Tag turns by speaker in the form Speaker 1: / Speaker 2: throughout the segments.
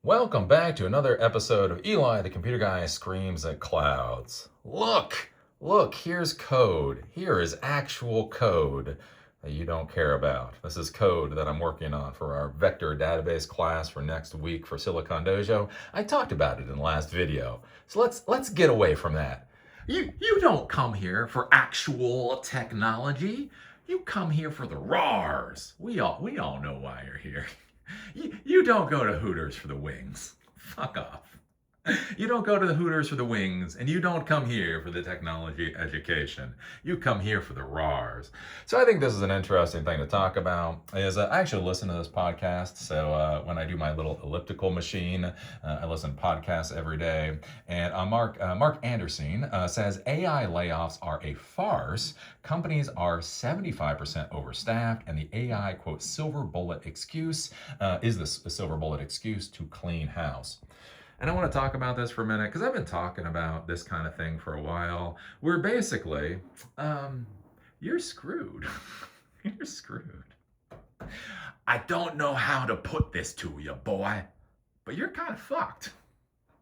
Speaker 1: Welcome back to another episode of Eli the Computer Guy Screams at Clouds. Look, here's code. Here is actual code that you don't care about. This is code that I'm working on for our vector database class for next week for Silicon Dojo. I talked about it in the last video. So let's get away from that. You don't come here for actual technology. You come here for the RARs. We all know why you're here. You don't go to Hooters for the wings. Fuck off. You don't go to the Hooters for the wings, and you don't come here for the technology education. You come here for the RARs. So I think this is an interesting thing to talk about. I actually listen to this podcast. So when I do my little elliptical machine, I listen to podcasts every day. And Marc Andreessen says AI layoffs are a farce. Companies are 75% overstaffed, and the AI quote silver bullet excuse is the silver bullet excuse to clean house. And I want to talk about this for a minute because I've been talking about this kind of thing for a while. Where basically, you're screwed. You're screwed. I don't know how to put this to you, boy, but you're kind of fucked.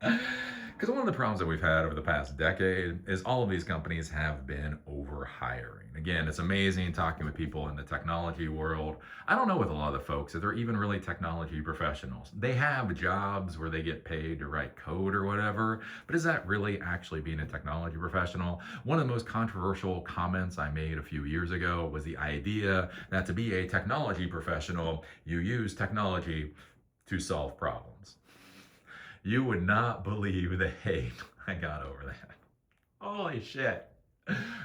Speaker 1: Because one of the problems that we've had over the past decade is all of these companies have been overhiring. Again, it's amazing talking with people in the technology world. I don't know with a lot of the folks if they're even really technology professionals. They have jobs where they get paid to write code or whatever, but is that really actually being a technology professional? One of the most controversial comments I made a few years ago was the idea that to be a technology professional, you use technology to solve problems. You would not believe the hate I got over that. Holy shit.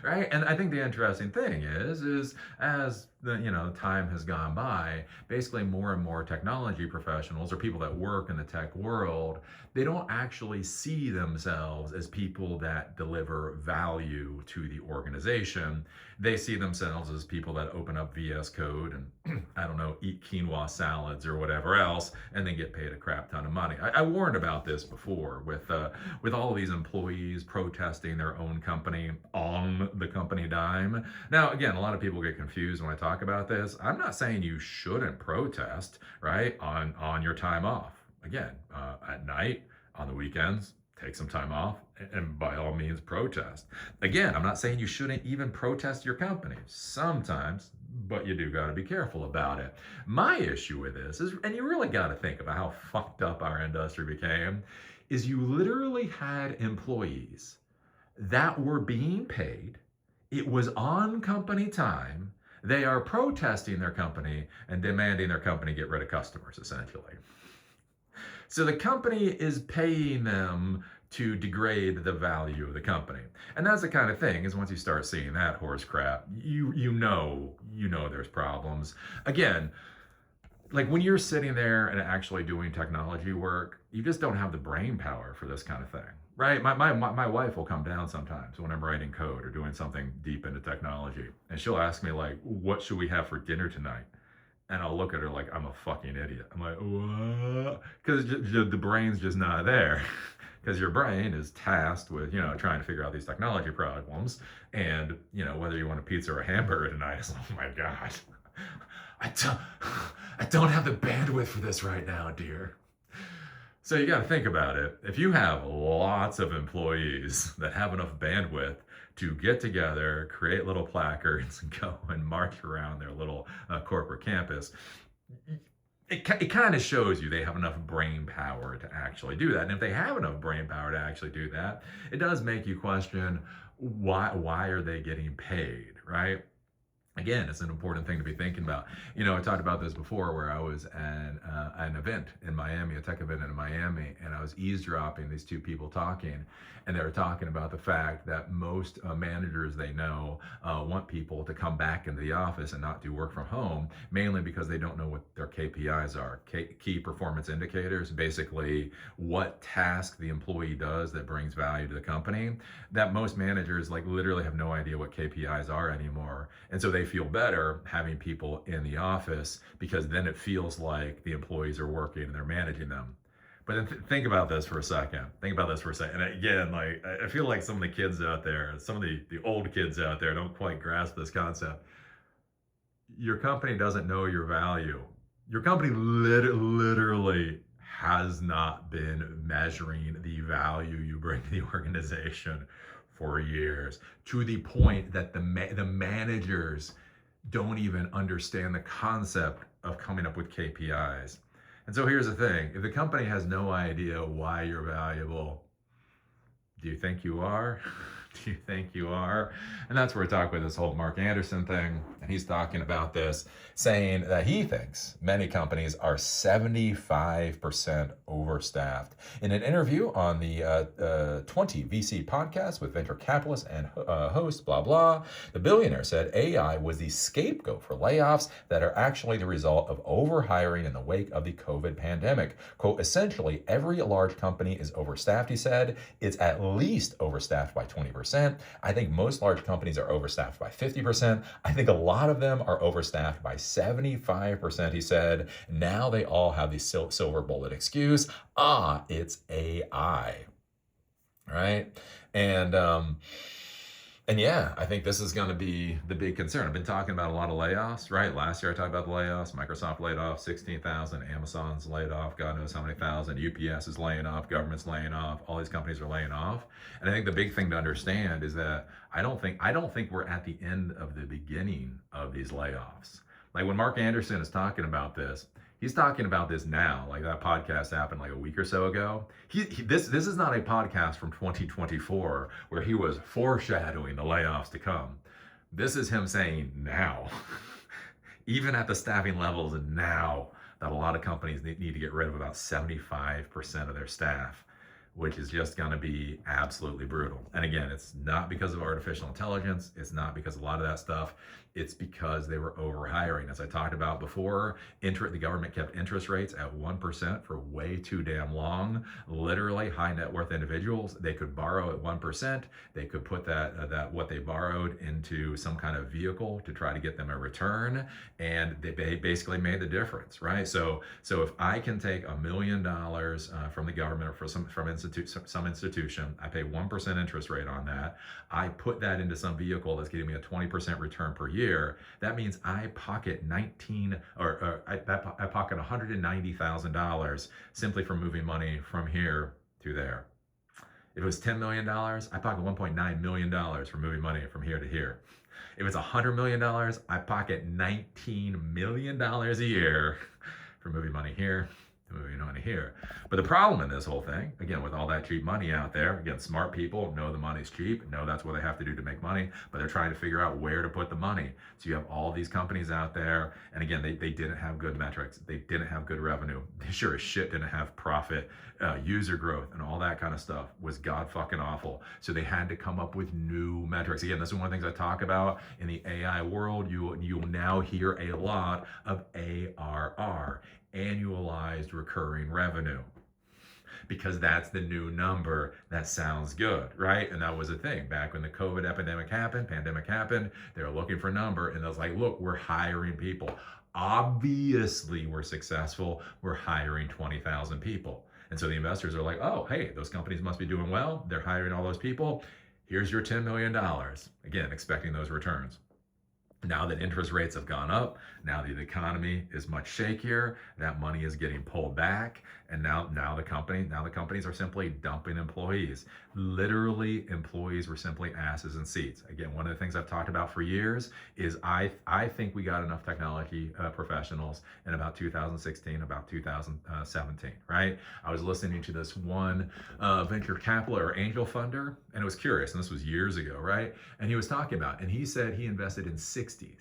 Speaker 1: Right? And I think the interesting thing is as the time has gone by, basically more and more technology professionals or people that work in the tech world, they don't actually see themselves as people that deliver value to the organization. They see themselves as people that open up VS Code and I don't know, eat quinoa salads or whatever else, and then get paid a crap ton of money. I warned about this before with all of these employees protesting their own company on the company dime. Now, again, a lot of people get confused when I talk about this. I'm not saying you shouldn't protest, right, on your time off. Again, at night, on the weekends, take some time off and by all means protest. Again, I'm not saying you shouldn't even protest your company. Sometimes, but you do got to be careful about it. My issue with this is, and you really got to think about how fucked up our industry became, is you literally had employees that were being paid. It was on company time. They are protesting their company and demanding their company get rid of customers, essentially. So the company is paying them to degrade the value of the company. And that's the kind of thing is once you start seeing that horse crap, you know there's problems. Again, like when you're sitting there and actually doing technology work, you just don't have the brain power for this kind of thing. Right? My wife will come down sometimes when I'm writing code or doing something deep into technology. And she'll ask me like, what should we have for dinner tonight? And I'll look at her like I'm a fucking idiot. I'm like, what? Because the brain's just not there. Because your brain is tasked with, trying to figure out these technology problems. And, whether you want a pizza or a hamburger tonight, it's oh my God. I don't have the bandwidth for this right now, dear. So you got to think about it. If you have lots of employees that have enough bandwidth to get together, create little placards, and go and march around their little corporate campus, it kind of shows you they have enough brain power to actually do that. And if they have enough brain power to actually do that, it does make you question why are they getting paid, right? Again, it's an important thing to be thinking about. I talked about this before where I was at an event in Miami, a tech event in Miami, and I was eavesdropping these two people talking, and they were talking about the fact that most managers they know want people to come back into the office and not do work from home, mainly because they don't know what their KPIs are, key performance indicators, basically what task the employee does that brings value to the company, that most managers like literally have no idea what KPIs are anymore. And so they feel better having people in the office because then it feels like the employees are working and they're managing them. But then think about this for a second. And again, like I feel like some of the kids out there, some of the old kids out there don't quite grasp this concept. Your company doesn't know your value. Your company literally has not been measuring the value you bring to the organization for years, to the point that the managers don't even understand the concept of coming up with KPIs. And so here's the thing, if the company has no idea why you're valuable, do you think you are? Do you think you are? And that's where we're talking about this whole Marc Andreessen thing. And he's talking about this, saying that he thinks many companies are 75% overstaffed. In an interview on the 20 VC podcast with venture capitalist and host, blah, blah, the billionaire said AI was the scapegoat for layoffs that are actually the result of overhiring in the wake of the COVID pandemic. Quote, essentially, every large company is overstaffed, he said. It's at least overstaffed by 20%. I think most large companies are overstaffed by 50%. I think a lot of them are overstaffed by 75%, he said. Now they all have the silver bullet excuse. It's AI. Right? And yeah, I think this is going to be the big concern. I've been talking about a lot of layoffs, right? Last year I talked about the layoffs. Microsoft laid off 16,000. Amazon's laid off God knows how many thousand. UPS is laying off. Government's laying off. All these companies are laying off. And I think the big thing to understand is that I don't think we're at the end of the beginning of these layoffs. Like when Marc Andreessen is talking about this, he's talking about this now. Like that podcast happened like a week or so ago. This is not a podcast from 2024 where he was foreshadowing the layoffs to come. This is him saying now, even at the staffing levels now, that a lot of companies need to get rid of about 75% of their staff, which is just going to be absolutely brutal. And again, it's not because of artificial intelligence. It's not because of a lot of that stuff. It's because they were overhiring. As I talked about before, the government kept interest rates at 1% for way too damn long. Literally, high net worth individuals, they could borrow at 1%. They could put that what they borrowed into some kind of vehicle to try to get them a return, and they basically made the difference, right? So if I can take $1 million from the government or from some institution, I pay 1% interest rate on that. I put that into some vehicle that's getting me a 20% return per year. That means I pocket I pocket $190,000 simply from moving money from here to there. If it was $10 million, I pocket $1.9 million for moving money from here to here. If it's $100 million, I pocket $19 million a year for moving money here. Moving on to here. But the problem in this whole thing, again, with all that cheap money out there, again, smart people know the money's cheap, know that's what they have to do to make money, but they're trying to figure out where to put the money. So you have all these companies out there, and again, they didn't have good metrics. They didn't have good revenue. They sure as shit didn't have profit, user growth, and all that kind of stuff was god fucking awful. So they had to come up with new metrics. Again, this is one of the things I talk about in the AI world. You'll now hear a lot of ARR. Annualized recurring revenue, because that's the new number that sounds good, right? And that was a thing back when the COVID pandemic happened. They were looking for a number, and I was like, look, we're hiring people. Obviously, we're successful. We're hiring 20,000 people. And so the investors are like, oh, hey, those companies must be doing well. They're hiring all those people. Here's your $10 million. Again, expecting those returns. Now that interest rates have gone up, now the economy is much shakier, that money is getting pulled back, and now the companies are simply dumping employees. Literally, employees were simply asses in seats. Again, one of the things I've talked about for years is I think we got enough technology professionals in about 2016, about 2017, right? I was listening to this one venture capital or angel funder, and it was curious, and this was years ago, right? And he was talking about, and he said he invested in 60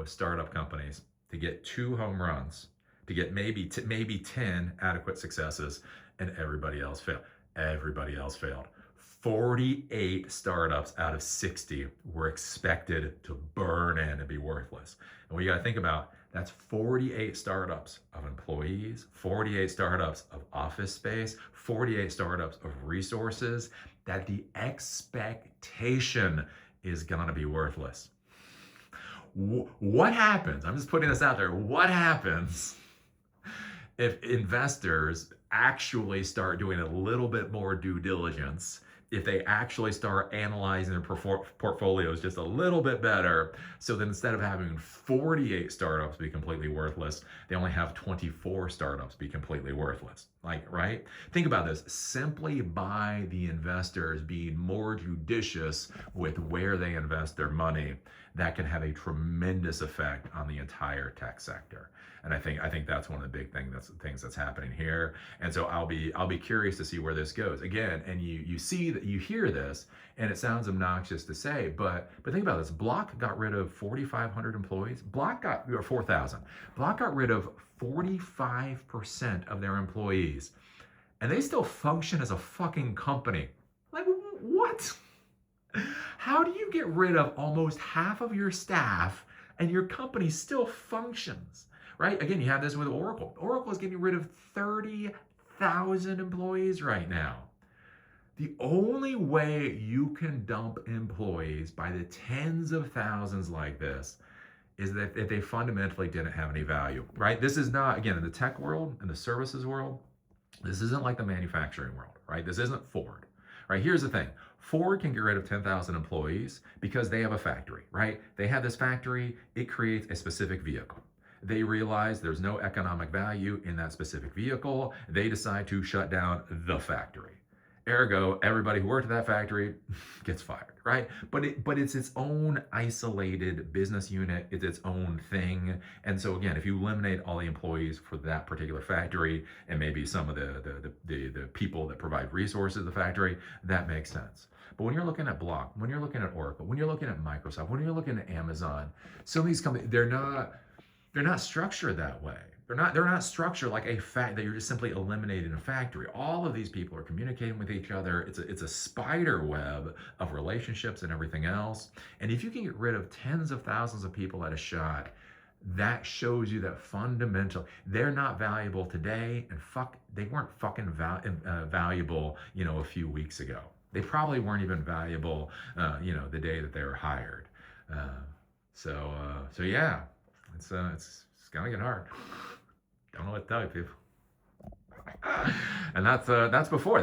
Speaker 1: startup companies to get 2 home runs, to get maybe 10 adequate successes, and everybody else failed. 48 startups out of 60 were expected to burn in and be worthless. And what you got to think about, that's 48 startups of employees, 48 startups of office space, 48 startups of resources, that the expectation is going to be worthless. What happens? I'm just putting this out there. What happens if investors actually start doing a little bit more due diligence if they actually start analyzing their portfolios just a little bit better, so that instead of having 48 startups be completely worthless, they only have 24 startups be completely worthless. Like, right? Think about this. Simply by the investors being more judicious with where they invest their money, that can have a tremendous effect on the entire tech sector. And I think that's one of the big things that's happening here. And so I'll be curious to see where this goes. Again, and you see that, you hear this, and it sounds obnoxious to say, but think about this. Block got rid of 4,500 employees. Or 4,000. Block got rid of 45% of their employees, and they still function as a fucking company. Like, what? How do you get rid of almost half of your staff and your company still functions? Right? Again, you have this with Oracle. Oracle is getting rid of 30,000 employees right now. The only way you can dump employees by the tens of thousands like this is that if they fundamentally didn't have any value, right? This is not, again, in the tech world, in the services world, this isn't like the manufacturing world, right? This isn't Ford, right? Here's the thing. Ford can get rid of 10,000 employees because they have a factory, right? They have this factory, it creates a specific vehicle. They realize there's no economic value in that specific vehicle. They decide to shut down the factory. Ergo, everybody who worked at that factory gets fired, right? But it's its own isolated business unit. It's its own thing. And so again, if you eliminate all the employees for that particular factory and maybe some of the people that provide resources to the factory, that makes sense. But when you're looking at Block, when you're looking at Oracle, when you're looking at Microsoft, when you're looking at Amazon, some of these companies, they're not structured that way. They're not structured like a fact that you're just simply eliminating a factory. All of these people are communicating with each other. It's a spider web of relationships and everything else. And if you can get rid of tens of thousands of people at a shot, that shows you that fundamental, they're not valuable today, and they weren't fucking valuable, a few weeks ago. They probably weren't even valuable, the day that they were hired. So yeah. It's gonna get hard. Don't know what to tell you, people. And that's before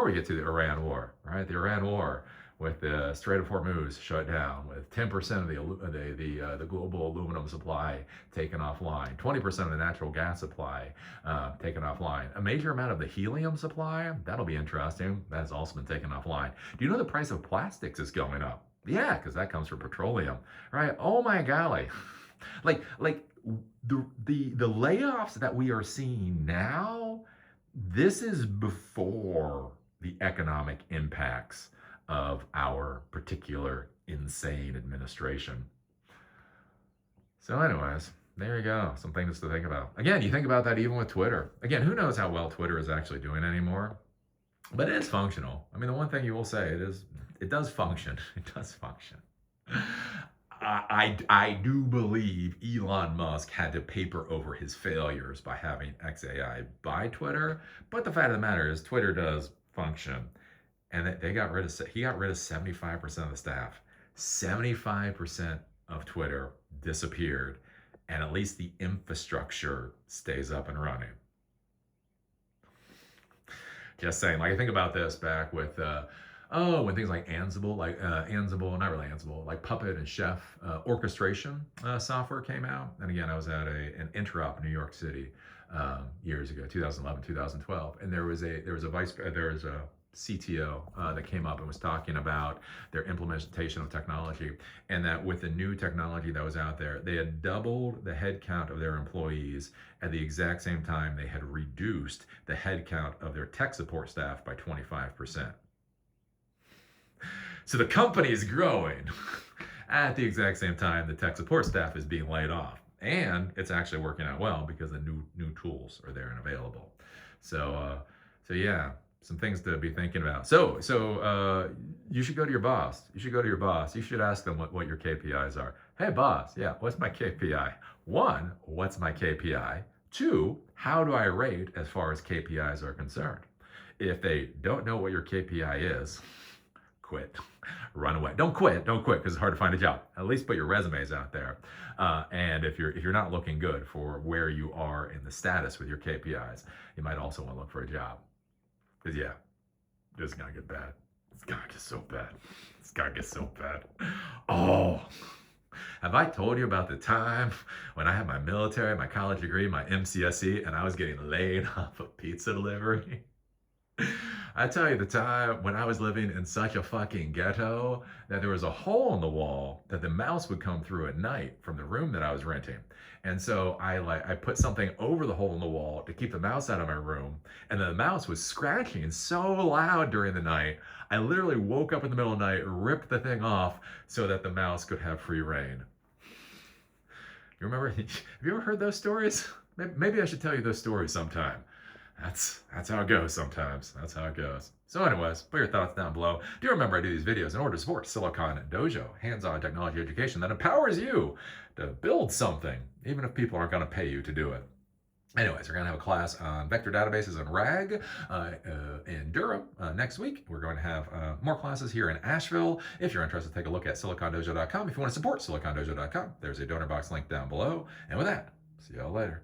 Speaker 1: we get to the Iran war, right? The Iran war, with the Strait of Hormuz shut down, with 10% of the global aluminum supply taken offline, 20% of the natural gas supply taken offline, a major amount of the helium supply, that'll be interesting, that has also been taken offline. Do you know the price of plastics is going up? Yeah, because that comes from petroleum, right? Oh my golly. Like the layoffs that we are seeing now, this is before the economic impacts of our particular insane administration. So anyways, there you go. Some things to think about. Again, you think about that even with Twitter. Again, who knows how well Twitter is actually doing anymore? But it is functional. I mean, the one thing you will say, it does function. It does function. I do believe Elon Musk had to paper over his failures by having XAI buy Twitter. But the fact of the matter is, Twitter does function. And he got rid of 75% of the staff. 75% of Twitter disappeared. And at least the infrastructure stays up and running. Just saying, like, I think about this back with, when things like Ansible, not really Ansible, like Puppet and Chef orchestration software came out. And again, I was at an Interop in New York City years ago, 2011, 2012, and there was a CTO that came up and was talking about their implementation of technology, and that with the new technology that was out there, they had doubled the headcount of their employees at the exact same time they had reduced the headcount of their tech support staff by 25%. So the company is growing at the exact same time the tech support staff is being laid off. And it's actually working out well because the new tools are there and available. So yeah, some things to be thinking about. So you should go to your boss. You should ask them what your KPIs are. Hey boss, yeah, what's my KPI? 1, what's my KPI? 2, how do I rate as far as KPIs are concerned? If they don't know what your KPI is, quit, run away. Don't quit because it's hard to find a job. At least put your resumes out there. And if you're not looking good for where you are in the status with your KPIs, you might also want to look for a job. Because yeah, this is gonna get bad. It's gotta get so bad. It's gotta get so bad. Oh, have I told you about the time when I had my military, my college degree, my MCSE, and I was getting laid off of pizza delivery? I tell you the time when I was living in such a fucking ghetto that there was a hole in the wall that the mouse would come through at night from the room that I was renting. And so I put something over the hole in the wall to keep the mouse out of my room. And the mouse was scratching so loud during the night. I literally woke up in the middle of the night, ripped the thing off so that the mouse could have free reign. You remember? Have you ever heard those stories? Maybe I should tell you those stories sometime. That's how it goes sometimes. That's how it goes. So anyways, put your thoughts down below. Do remember I do these videos in order to support Silicon Dojo, hands-on technology education that empowers you to build something, even if people aren't going to pay you to do it. Anyways, we're going to have a class on vector databases and RAG in Durham next week. We're going to have more classes here in Asheville. If you're interested, take a look at silicondojo.com. If you want to support silicondojo.com, there's a donor box link down below. And with that, see y'all later.